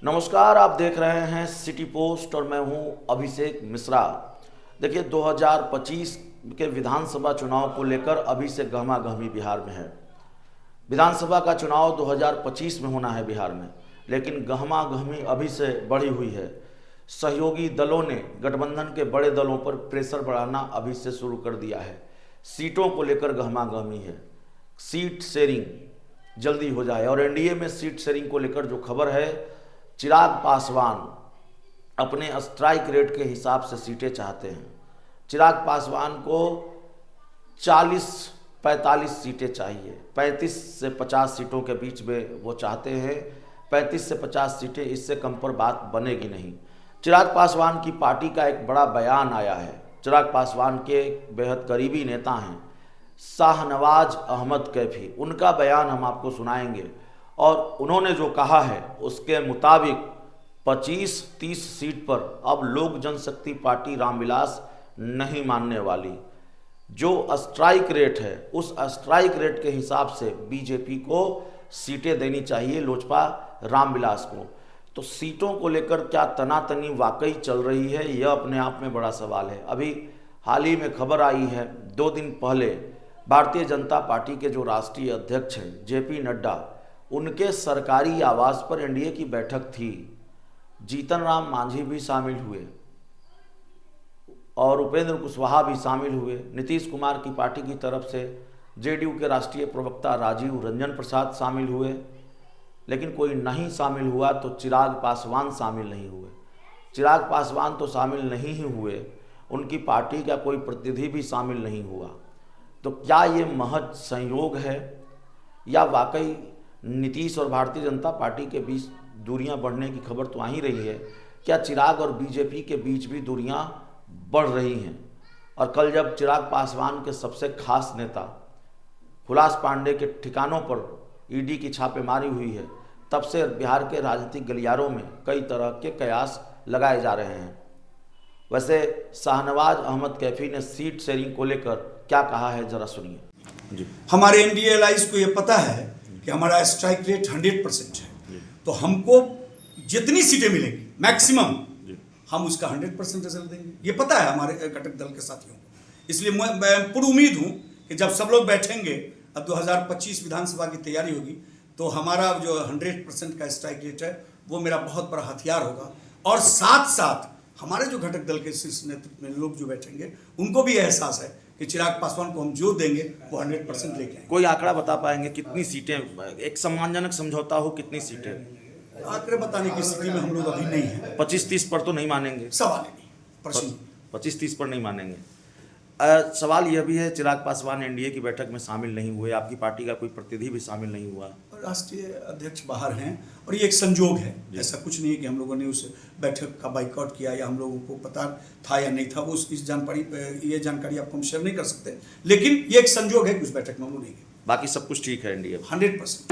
नमस्कार, आप देख रहे हैं सिटी पोस्ट और मैं हूं अभिषेक मिश्रा। देखिए 2025 के विधानसभा चुनाव को लेकर अभी से गहमागहमी बिहार में है। विधानसभा का चुनाव 2025 में होना है बिहार में, लेकिन गहमागहमी अभी से बढ़ी हुई है। सहयोगी दलों ने गठबंधन के बड़े दलों पर प्रेशर बढ़ाना अभी से शुरू कर दिया है। सीटों को लेकर गहमागहमी है, सीट शेयरिंग जल्दी हो जाए। और एनडीए में सीट शेयरिंग को लेकर जो खबर है, चिराग पासवान अपने स्ट्राइक रेट के हिसाब से सीटें चाहते हैं। चिराग पासवान को 40-45 सीटें चाहिए, 35 से 50 सीटों के बीच में वो चाहते हैं। 35 से 50 सीटें, इससे कम पर बात बनेगी नहीं। चिराग पासवान की पार्टी का एक बड़ा बयान आया है। चिराग पासवान के बेहद करीबी नेता हैं शाहनवाज अहमद कैफी, उनका बयान हम आपको सुनाएंगे। और उन्होंने जो कहा है उसके मुताबिक 25-30 सीट पर अब लोक जनशक्ति पार्टी रामविलास नहीं मानने वाली। जो स्ट्राइक रेट है, उस स्ट्राइक रेट के हिसाब से बीजेपी को सीटें देनी चाहिए, लोजपा रामविलास को। तो सीटों को लेकर क्या तनातनी वाकई चल रही है, यह अपने आप में बड़ा सवाल है। अभी हाल ही में खबर आई है, 2 दिन पहले भारतीय जनता पार्टी के जो राष्ट्रीय अध्यक्ष हैं जेपी नड्डा, उनके सरकारी आवास पर एनडीए की बैठक थी। जीतन राम मांझी भी शामिल हुए और उपेंद्र कुशवाहा भी शामिल हुए। नीतीश कुमार की पार्टी की तरफ से जेडीयू के राष्ट्रीय प्रवक्ता राजीव रंजन प्रसाद शामिल हुए, लेकिन कोई नहीं शामिल हुआ तो चिराग पासवान शामिल नहीं हुए। चिराग पासवान तो शामिल नहीं ही हुए, उनकी पार्टी का कोई प्रतिनिधि भी शामिल नहीं हुआ। तो क्या ये महज संयोग है या वाकई नीतीश और भारतीय जनता पार्टी के बीच दूरियां बढ़ने की खबर तो आ ही रही है? क्या चिराग और बीजेपी के बीच भी दूरियां बढ़ रही हैं? और कल जब चिराग पासवान के सबसे खास नेता हुलास पांडे के ठिकानों पर ईडी की छापेमारी हुई है, तब से बिहार के राजनीतिक गलियारों में कई तरह के कयास लगाए जा रहे हैं। वैसे शाहनवाज अहमद कैफी ने सीट शेयरिंग को लेकर क्या कहा है, जरा सुनिए जी। हमारे एनडीए एलाइज को ये पता है कि हमारा स्ट्राइक रेट 100% है, तो हमको जितनी सीटें मिलेंगी मैक्सिमम, हम उसका 100% रिजल्ट देंगे। ये पता है हमारे घटक दल के साथियों को। इसलिए मैं पूरी उम्मीद हूँ कि जब सब लोग बैठेंगे, अब 2025 विधानसभा की तैयारी होगी, तो हमारा जो 100% का स्ट्राइक रेट है वो मेरा बहुत बड़ा हथियार होगा। और साथ साथ हमारे जो घटक दल के शीर्ष नेतृत्व में लोग जो बैठेंगे, उनको भी एहसास है कि चिराग पासवान को हम जो देंगे वो 100% लेके आएंगे। कोई आंकड़ा बता पाएंगे कितनी सीटें, एक सम्मानजनक समझौता हो, कितनी सीटें? आंकड़े बताने की स्थिति में हम लोग अभी नहीं है। 25-30 पर तो नहीं मानेंगे? सवाल ही नहीं, प्रश्न 25-30 पर नहीं मानेंगे। सवाल यह भी है, चिराग पासवान एनडीए की बैठक में शामिल नहीं हुए, आपकी पार्टी का कोई प्रतिनिधि भी शामिल नहीं हुआ। राष्ट्रीय अध्यक्छ बाहर हैं और ये एक संजोग है, ऐसा कुछ नहीं है कि हम लोगों ने उस बैठक का बाइकआउट किया या हम लोगों को पता था या नहीं था। वो इस जानकारी आपको हम शेयर नहीं कर सकते, लेकिन ये एक संजोग है कि उस बैठक में हम लोग नहीं गए। बाकी सब कुछ ठीक है एनडीए 100%।